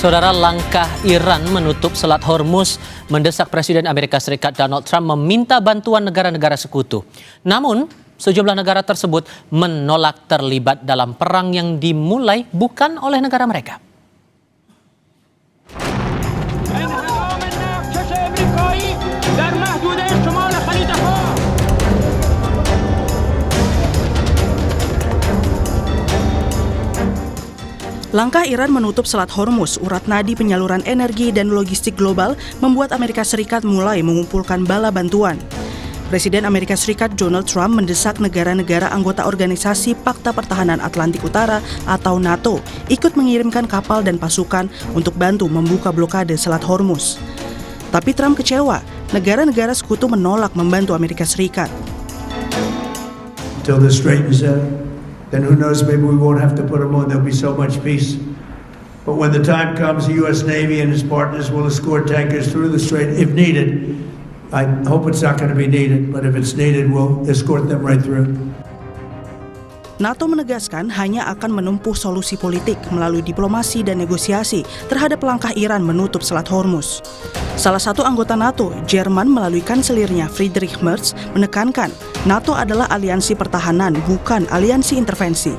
Saudara, langkah Iran menutup Selat Hormuz mendesak Presiden Amerika Serikat Donald Trump meminta bantuan negara-negara sekutu. Namun, sejumlah negara tersebut menolak terlibat dalam perang yang dimulai bukan oleh negara mereka. Langkah Iran menutup Selat Hormuz, urat nadi penyaluran energi dan logistik global, membuat Amerika Serikat mulai mengumpulkan bala bantuan. Presiden Amerika Serikat Donald Trump mendesak negara-negara anggota Organisasi Pakta Pertahanan Atlantik Utara atau NATO ikut mengirimkan kapal dan pasukan untuk bantu membuka blokade Selat Hormuz. Tapi Trump kecewa, negara-negara sekutu menolak membantu Amerika Serikat. Until this straightens out, then who knows, maybe we won't have to put them on. There'll be so much peace. But when the time comes, the U.S. Navy and its partners will escort tankers through the strait if needed. I hope it's not going to be needed, but if it's needed, we'll escort them right through. NATO menegaskan hanya akan menempuh solusi politik melalui diplomasi dan negosiasi terhadap langkah Iran menutup Selat Hormuz. Salah satu anggota NATO, Jerman, melalui kanselirnya Friedrich Merz, menekankan NATO adalah aliansi pertahanan, bukan aliansi intervensi.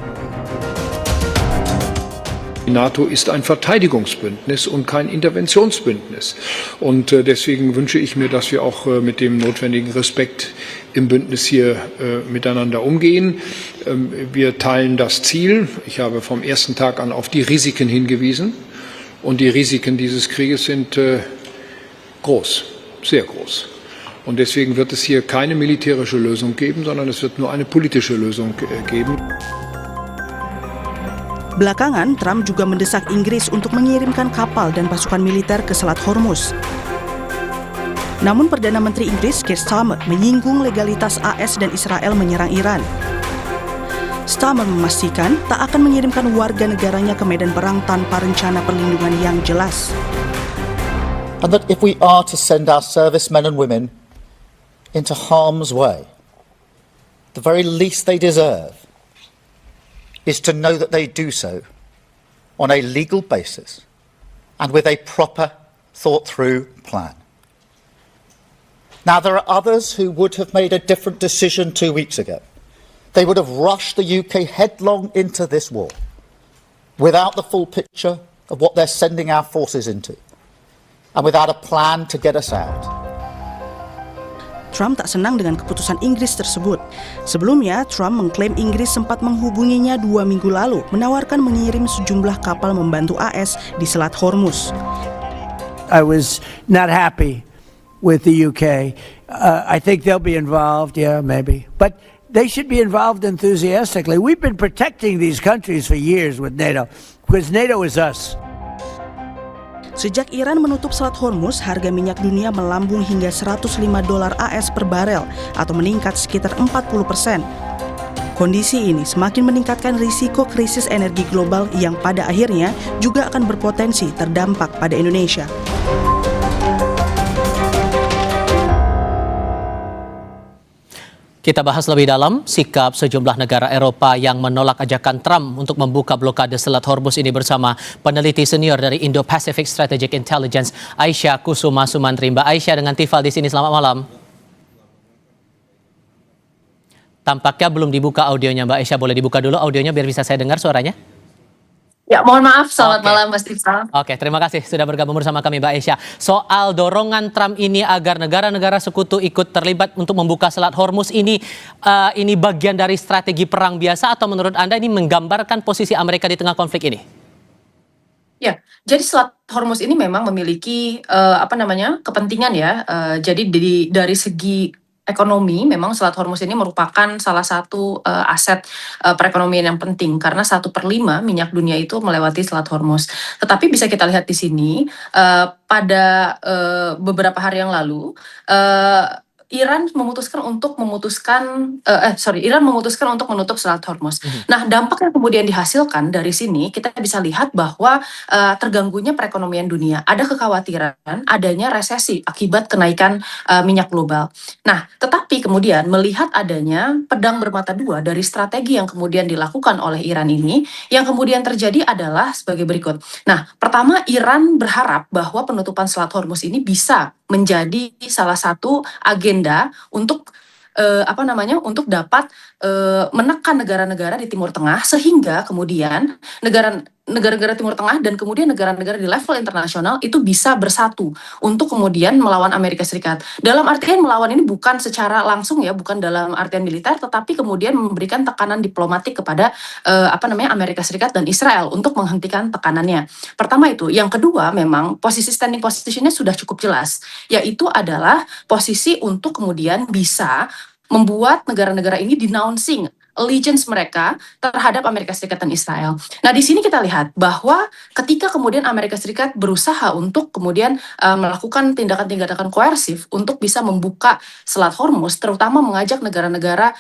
Die NATO ist ein Verteidigungsbündnis und kein Interventionsbündnis. Und deswegen wünsche ich mir, dass wir auch mit dem notwendigen Respekt im Bündnis hier miteinander umgehen. Wir teilen das Ziel. Ich habe vom ersten Tag an auf die Risiken hingewiesen. Und die Risiken dieses Krieges sind groß, sehr groß. Und deswegen wird es hier keine militärische Lösung geben, sondern es wird nur eine politische Lösung geben. Belakangan, Trump juga mendesak Inggris untuk mengirimkan kapal dan pasukan militer ke Selat Hormuz. Namun Perdana Menteri Inggris Keir Starmer menyinggung legalitas AS dan Israel menyerang Iran. Starmer memastikan tak akan mengirimkan warga negaranya ke medan perang tanpa rencana perlindungan yang jelas. And that if we are to send our servicemen and women into harm's way, the very least they deserve is to know that they do so on a legal basis and with a proper, thought-through plan. Now, there are others who would have made a different decision 2 weeks ago. They would have rushed the UK headlong into this war without the full picture of what they're sending our forces into and without a plan to get us out. Trump tak senang dengan keputusan Inggris tersebut. Sebelumnya, Trump mengklaim Inggris sempat menghubunginya 2 minggu lalu, menawarkan mengirim sejumlah kapal membantu AS di Selat Hormuz. I was not happy with the UK. I think they'll be involved, yeah, maybe. But they should be involved enthusiastically. We've been protecting these countries for years with NATO, because NATO is us. Sejak Iran menutup Selat Hormuz, harga minyak dunia melambung hingga $105 AS per barel atau meningkat sekitar 40%. Kondisi ini semakin meningkatkan risiko krisis energi global yang pada akhirnya juga akan berpotensi terdampak pada Indonesia. Kita bahas lebih dalam sikap sejumlah negara Eropa yang menolak ajakan Trump untuk membuka blokade Selat Hormuz ini bersama peneliti senior dari Indo-Pacific Strategic Intelligence, Aisyah Kusuma Sumantri. Mbak Aisyah dengan Tifal di sini, selamat malam. Tampaknya belum dibuka audionya, Mbak Aisyah. Boleh dibuka dulu audionya biar bisa saya dengar suaranya? Ya, mohon maaf. Selamat malam, Mas Tifal. Oke, terima kasih sudah bergabung bersama kami, Mbak Aisyah. Soal dorongan Trump ini agar negara-negara sekutu ikut terlibat untuk membuka Selat Hormuz ini bagian dari strategi perang biasa atau menurut Anda ini menggambarkan posisi Amerika di tengah konflik ini? Ya, jadi Selat Hormuz ini memang memiliki kepentingan ya. Jadi dari segi ekonomi, memang Selat Hormuz ini merupakan salah satu aset perekonomian yang penting karena 1/5 minyak dunia itu melewati Selat Hormuz. Tetapi bisa kita lihat di sini pada beberapa hari yang lalu Iran memutuskan untuk menutup Selat Hormuz. Nah, dampak yang kemudian dihasilkan dari sini kita bisa lihat bahwa terganggunya perekonomian dunia. Ada kekhawatiran adanya resesi akibat kenaikan minyak global. Nah, tetapi kemudian melihat adanya pedang bermata dua dari strategi yang kemudian dilakukan oleh Iran ini, yang kemudian terjadi adalah sebagai berikut. Nah, pertama, Iran berharap bahwa penutupan Selat Hormuz ini bisa menjadi salah satu agenda untuk untuk dapat menekan negara-negara di Timur Tengah, sehingga kemudian negara-negara Timur Tengah dan kemudian negara-negara di level internasional itu bisa bersatu untuk kemudian melawan Amerika Serikat. Dalam artian melawan ini bukan secara langsung ya, bukan dalam artian militer, tetapi kemudian memberikan tekanan diplomatik kepada Amerika Serikat dan Israel untuk menghentikan tekanannya. Pertama itu. Yang kedua, memang standing positionnya sudah cukup jelas, yaitu adalah posisi untuk kemudian bisa membuat negara-negara ini denouncing allegiance mereka terhadap Amerika Serikat dan Israel. Nah, di sini kita lihat bahwa ketika kemudian Amerika Serikat berusaha untuk kemudian melakukan tindakan-tindakan koersif untuk bisa membuka Selat Hormuz, terutama mengajak negara-negara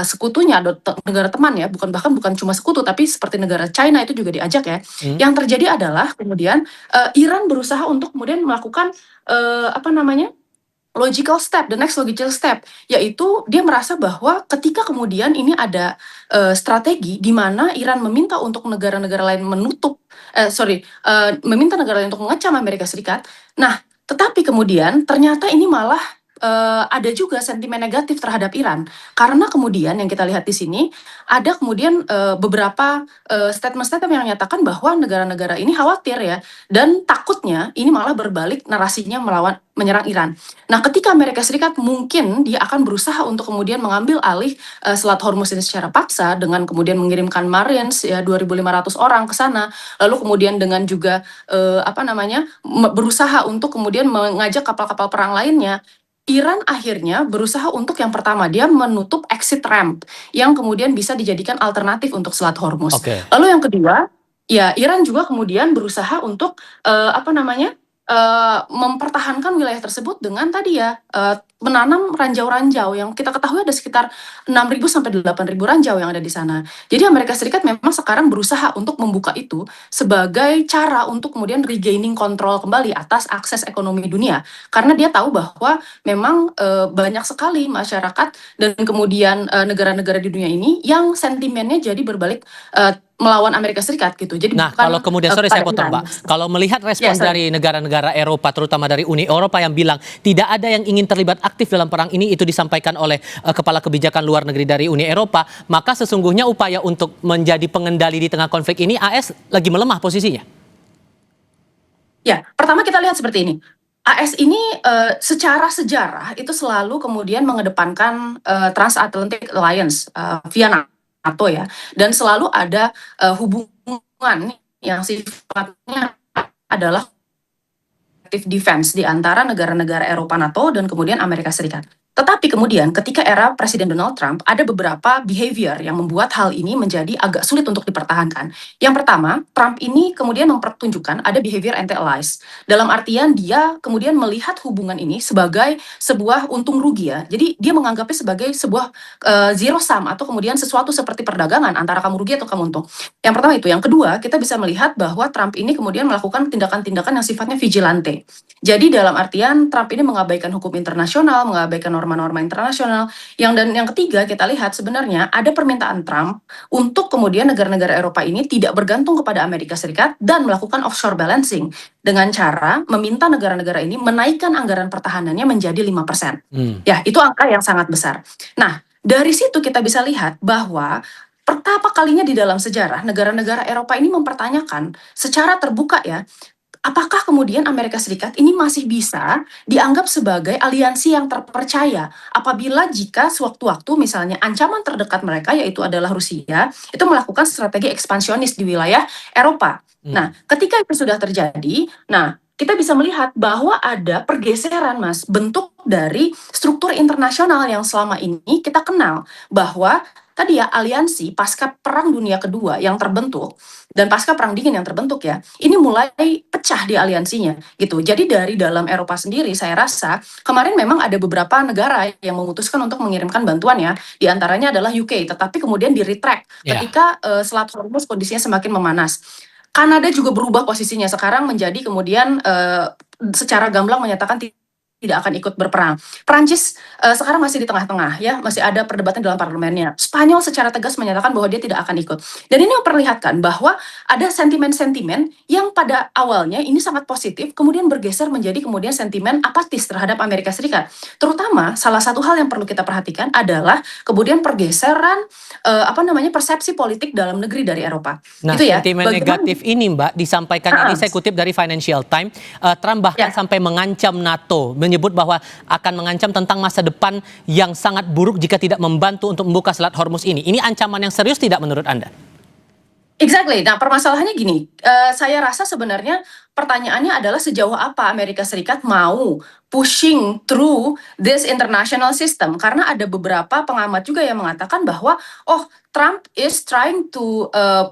sekutunya, negara teman ya, bukan cuma sekutu, tapi seperti negara China itu juga diajak ya. Yang terjadi adalah kemudian Iran berusaha untuk kemudian melakukan the next logical step, yaitu dia merasa bahwa ketika kemudian ini ada strategi di mana Iran meminta untuk negara-negara lain meminta negara lain untuk mengecam Amerika Serikat. Nah, tetapi kemudian ternyata ini malah ada juga sentimen negatif terhadap Iran, karena kemudian yang kita lihat di sini ada kemudian beberapa statement-statement yang menyatakan bahwa negara-negara ini khawatir ya, dan takutnya ini malah berbalik narasinya menyerang Iran. Nah, ketika Amerika Serikat mungkin dia akan berusaha untuk kemudian mengambil alih Selat Hormuz ini secara paksa dengan kemudian mengirimkan Marines ya 2.500 orang ke sana, lalu kemudian dengan juga berusaha untuk kemudian mengajak kapal-kapal perang lainnya. Iran akhirnya berusaha untuk yang pertama, dia menutup exit ramp yang kemudian bisa dijadikan alternatif untuk Selat Hormuz. Oke. Lalu yang kedua, ya Iran juga kemudian berusaha untuk mempertahankan wilayah tersebut dengan tadi ya menanam ranjau-ranjau yang kita ketahui ada sekitar 6.000 sampai 8.000 ranjau yang ada di sana. Jadi Amerika Serikat memang sekarang berusaha untuk membuka itu sebagai cara untuk kemudian regaining kontrol kembali atas akses ekonomi dunia. Karena dia tahu bahwa memang banyak sekali masyarakat dan kemudian negara-negara di dunia ini yang sentimennya jadi berbalik melawan Amerika Serikat gitu. Jadi kalau kemudian saya potong, Mbak. Kalau melihat respon dari negara-negara Eropa, terutama dari Uni Eropa yang bilang tidak ada yang ingin terlibat aktif dalam perang ini, itu disampaikan oleh kepala kebijakan luar negeri dari Uni Eropa, maka sesungguhnya upaya untuk menjadi pengendali di tengah konflik ini AS lagi melemah posisinya. Ya, pertama kita lihat seperti ini. AS ini secara sejarah itu selalu kemudian mengedepankan Transatlantic Alliance via NATO ya, dan selalu ada hubungan yang sifatnya adalah active defense di antara negara-negara Eropa NATO dan kemudian Amerika Serikat. Tetapi kemudian ketika era Presiden Donald Trump ada beberapa behavior yang membuat hal ini menjadi agak sulit untuk dipertahankan. Yang pertama, Trump ini kemudian mempertunjukkan ada behavior anti-allies. Dalam artian dia kemudian melihat hubungan ini sebagai sebuah untung rugi ya. Jadi dia menganggapnya sebagai sebuah zero sum atau kemudian sesuatu seperti perdagangan antara kamu rugi atau kamu untung. Yang pertama itu. Yang kedua, kita bisa melihat bahwa Trump ini kemudian melakukan tindakan-tindakan yang sifatnya vigilante. Jadi dalam artian Trump ini mengabaikan hukum internasional, mengabaikan norma-norma internasional. Dan yang ketiga kita lihat sebenarnya ada permintaan Trump untuk kemudian negara-negara Eropa ini tidak bergantung kepada Amerika Serikat dan melakukan offshore balancing dengan cara meminta negara-negara ini menaikkan anggaran pertahanannya menjadi 5%. Ya, itu angka yang sangat besar. Nah, dari situ kita bisa lihat bahwa pertama kalinya di dalam sejarah negara-negara Eropa ini mempertanyakan secara terbuka ya, apakah kemudian Amerika Serikat ini masih bisa dianggap sebagai aliansi yang terpercaya apabila jika sewaktu-waktu misalnya ancaman terdekat mereka yaitu adalah Rusia itu melakukan strategi ekspansionis di wilayah Eropa. Nah, ketika itu sudah terjadi, kita bisa melihat bahwa ada pergeseran bentuk dari struktur internasional yang selama ini kita kenal bahwa tadi ya aliansi pasca Perang Dunia Kedua yang terbentuk dan pasca Perang Dingin yang terbentuk ya, ini mulai pecah di aliansinya gitu. Jadi dari dalam Eropa sendiri saya rasa kemarin memang ada beberapa negara yang memutuskan untuk mengirimkan bantuan ya, di antaranya adalah UK, tetapi kemudian di-retract Ya. ketika Selat Hormuz kondisinya semakin memanas. Kanada juga berubah posisinya sekarang menjadi kemudian secara gamblang menyatakan tidak akan ikut berperang. Perancis sekarang masih di tengah-tengah ya, masih ada perdebatan dalam parlemennya. Spanyol secara tegas menyatakan bahwa dia tidak akan ikut. Dan ini memperlihatkan bahwa ada sentimen-sentimen yang pada awalnya ini sangat positif, kemudian bergeser menjadi kemudian sentimen apatis terhadap Amerika Serikat. Terutama salah satu hal yang perlu kita perhatikan adalah kemudian pergeseran persepsi politik dalam negeri dari Eropa. Nah, Itu ya. sentimen Bagaimana- negatif ini, Mbak, disampaikan ini saya kutip dari Financial Times. Trump bahkan Ya. sampai mengancam NATO, menyebut bahwa akan mengancam tentang masa depan yang sangat buruk jika tidak membantu untuk membuka Selat Hormuz ini. Ini ancaman yang serius tidak menurut Anda? Exactly. Nah, permasalahannya gini, saya rasa sebenarnya pertanyaannya adalah sejauh apa Amerika Serikat mau pushing through this international system, karena ada beberapa pengamat juga yang mengatakan bahwa Trump is trying to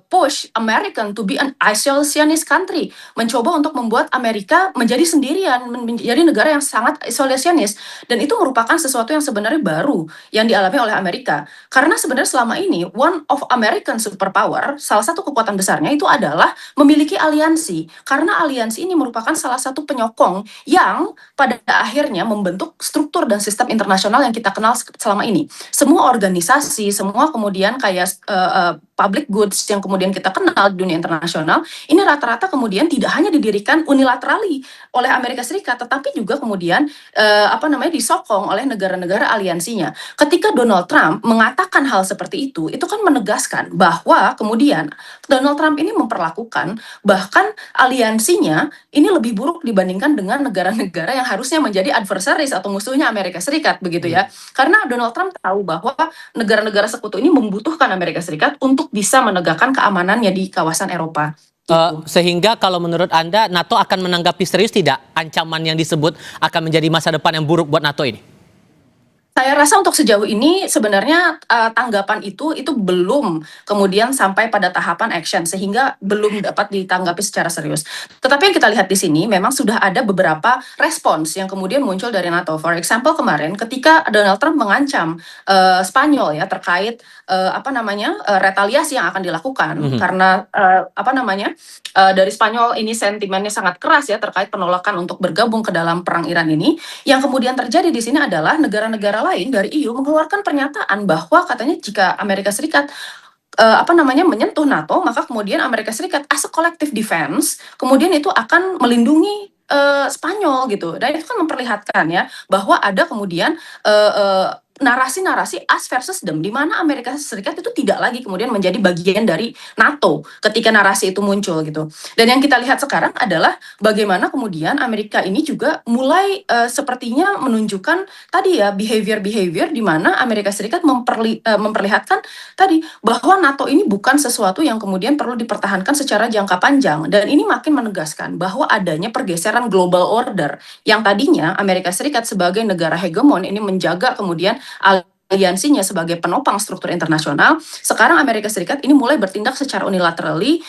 push American to be an isolationist country, mencoba untuk membuat Amerika menjadi sendirian, menjadi negara yang sangat isolationist, dan itu merupakan sesuatu yang sebenarnya baru yang dialami oleh Amerika, karena sebenarnya selama ini one of American superpower, salah satu kekuatan besarnya itu adalah memiliki aliansi, karena aliansi ini merupakan salah satu penyokong yang pada akhirnya membentuk struktur dan sistem internasional yang kita kenal selama ini. Semua organisasi, semua kemudian kayak public goods yang kemudian kita kenal di dunia internasional, ini rata-rata kemudian tidak hanya didirikan unilaterally oleh Amerika Serikat, tetapi juga kemudian disokong oleh negara-negara aliansinya. Ketika Donald Trump mengatakan hal seperti itu kan menegaskan bahwa kemudian Donald Trump ini memperlakukan bahkan aliansinya ini lebih buruk dibandingkan dengan negara-negara yang harusnya menjadi adversaries atau musuhnya Amerika Serikat, begitu ya. Karena Donald Trump tahu bahwa negara-negara sekutu ini membutuhkan Amerika Serikat untuk bisa menegakkan keamanannya di kawasan Eropa. Sehingga kalau menurut Anda, NATO akan menanggapi serius tidak ancaman yang disebut akan menjadi masa depan yang buruk buat NATO ini? Saya rasa untuk sejauh ini sebenarnya tanggapan itu belum kemudian sampai pada tahapan action, sehingga belum dapat ditanggapi secara serius. Tetapi yang kita lihat di sini memang sudah ada beberapa respons yang kemudian muncul dari NATO. For example, kemarin ketika Donald Trump mengancam Spanyol ya terkait retaliasi yang akan dilakukan karena dari Spanyol ini sentimennya sangat keras ya terkait penolakan untuk bergabung ke dalam perang Iran ini. Yang kemudian terjadi di sini adalah negara-negara lain dari EU mengeluarkan pernyataan bahwa katanya jika Amerika Serikat menyentuh NATO, maka kemudian Amerika Serikat as a collective defense kemudian itu akan melindungi Spanyol gitu. Dan itu kan memperlihatkan ya bahwa ada kemudian narasi-narasi us versus them, di mana Amerika Serikat itu tidak lagi kemudian menjadi bagian dari NATO ketika narasi itu muncul gitu. Dan yang kita lihat sekarang adalah bagaimana kemudian Amerika ini juga mulai sepertinya menunjukkan tadi ya behavior di mana Amerika Serikat memperlihatkan tadi bahwa NATO ini bukan sesuatu yang kemudian perlu dipertahankan secara jangka panjang, dan ini makin menegaskan bahwa adanya pergeseran global order yang tadinya Amerika Serikat sebagai negara hegemon ini menjaga kemudian aliansinya sebagai penopang struktur internasional. Sekarang Amerika Serikat ini mulai bertindak secara unilaterally,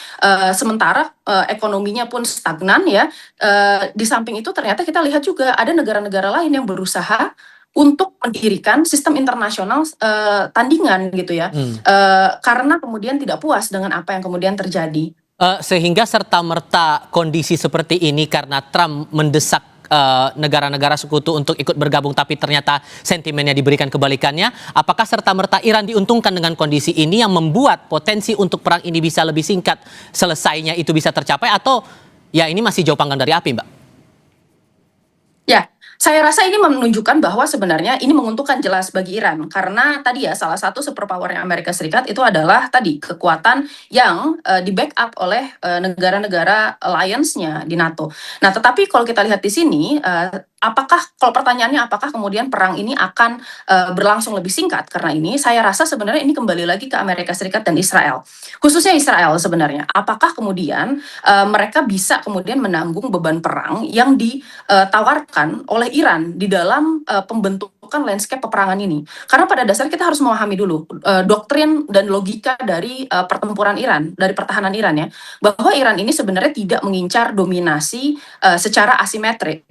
sementara ekonominya pun stagnan ya. Di samping itu ternyata kita lihat juga ada negara-negara lain yang berusaha untuk mendirikan sistem internasional tandingan gitu ya, karena kemudian tidak puas dengan apa yang kemudian terjadi. Sehingga serta-merta kondisi seperti ini karena Trump mendesak negara-negara sekutu untuk ikut bergabung, tapi ternyata sentimennya diberikan kebalikannya. Apakah serta-merta Iran diuntungkan dengan kondisi ini yang membuat potensi untuk perang ini bisa lebih singkat selesainya itu bisa tercapai, atau ya ini masih jauh panggang dari api, Mbak? Ya, saya rasa ini menunjukkan bahwa sebenarnya ini menguntungkan jelas bagi Iran, karena tadi ya salah satu superpowernya Amerika Serikat itu adalah tadi kekuatan yang di backup oleh negara-negara alliance-nya di NATO. Nah, tetapi kalau kita lihat di sini, kalau pertanyaannya apakah kemudian perang ini akan berlangsung lebih singkat karena ini, saya rasa sebenarnya ini kembali lagi ke Amerika Serikat dan Israel. Khususnya Israel sebenarnya. Apakah kemudian mereka bisa kemudian menanggung beban perang yang ditawarkan oleh Iran di dalam pembentukan menentukan landscape peperangan ini. Karena pada dasarnya kita harus memahami dulu doktrin dan logika dari pertempuran Iran, dari pertahanan Iran ya, bahwa Iran ini sebenarnya tidak mengincar dominasi secara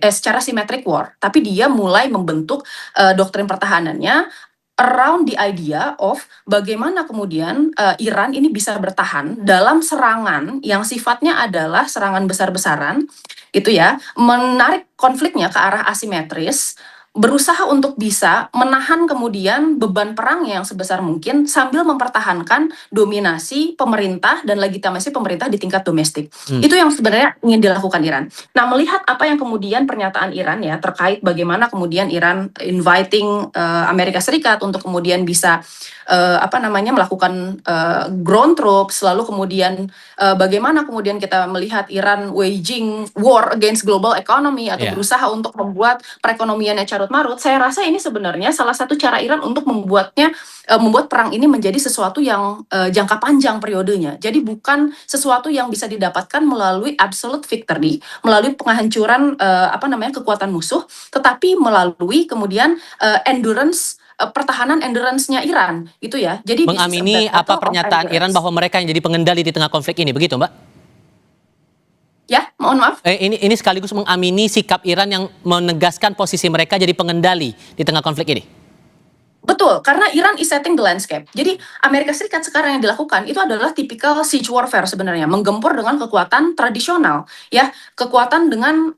secara symmetric war, tapi dia mulai membentuk doktrin pertahanannya around the idea of bagaimana kemudian Iran ini bisa bertahan dalam serangan yang sifatnya adalah serangan besar-besaran, gitu ya, menarik konfliknya ke arah asimetris, berusaha untuk bisa menahan kemudian beban perangnya yang sebesar mungkin sambil mempertahankan dominasi pemerintah dan legitimasi pemerintah di tingkat domestik. Itu yang sebenarnya ingin dilakukan Iran. Nah, melihat apa yang kemudian pernyataan Iran ya terkait bagaimana kemudian Iran inviting Amerika Serikat untuk kemudian bisa melakukan ground troops, lalu kemudian bagaimana kemudian kita melihat Iran waging war against global economy atau berusaha untuk membuat perekonomiannya carut marut. Saya rasa ini sebenarnya salah satu cara Iran untuk membuat perang ini menjadi sesuatu yang jangka panjang periodenya. Jadi bukan sesuatu yang bisa didapatkan melalui absolute victory, melalui penghancuran kekuatan musuh, tetapi melalui kemudian pertahanan endurance-nya Iran, gitu ya. Jadi mengamini apa pernyataan Iran bahwa mereka yang jadi pengendali di tengah konflik ini, begitu Mbak? Ya, mohon maaf. Ini sekaligus mengamini sikap Iran yang menegaskan posisi mereka jadi pengendali di tengah konflik ini. Betul, karena Iran is setting the landscape. Jadi Amerika Serikat sekarang yang dilakukan itu adalah typical siege warfare sebenarnya, menggempur dengan kekuatan tradisional, ya, kekuatan dengan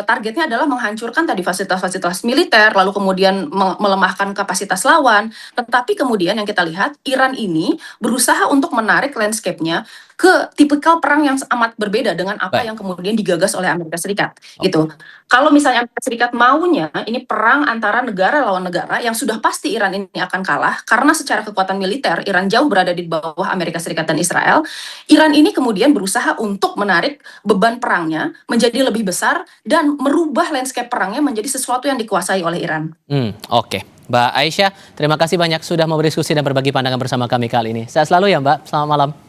targetnya adalah menghancurkan tadi fasilitas-fasilitas militer, lalu kemudian melemahkan kapasitas lawan. Tetapi kemudian yang kita lihat Iran ini berusaha untuk menarik landscape-nya ke tipikal perang yang amat berbeda dengan apa yang kemudian digagas oleh Amerika Serikat, gitu. Kalau misalnya Amerika Serikat maunya ini perang antara negara lawan negara, yang sudah pasti Iran ini akan kalah karena secara kekuatan militer Iran jauh berada di bawah Amerika Serikat dan Israel. Iran ini kemudian berusaha untuk menarik beban perangnya menjadi lebih besar dan merubah landscape perangnya menjadi sesuatu yang dikuasai oleh Iran. Oke. Mbak Aisyah, terima kasih banyak sudah mau berdiskusi dan berbagi pandangan bersama kami kali ini. Sehat selalu ya Mbak, selamat malam.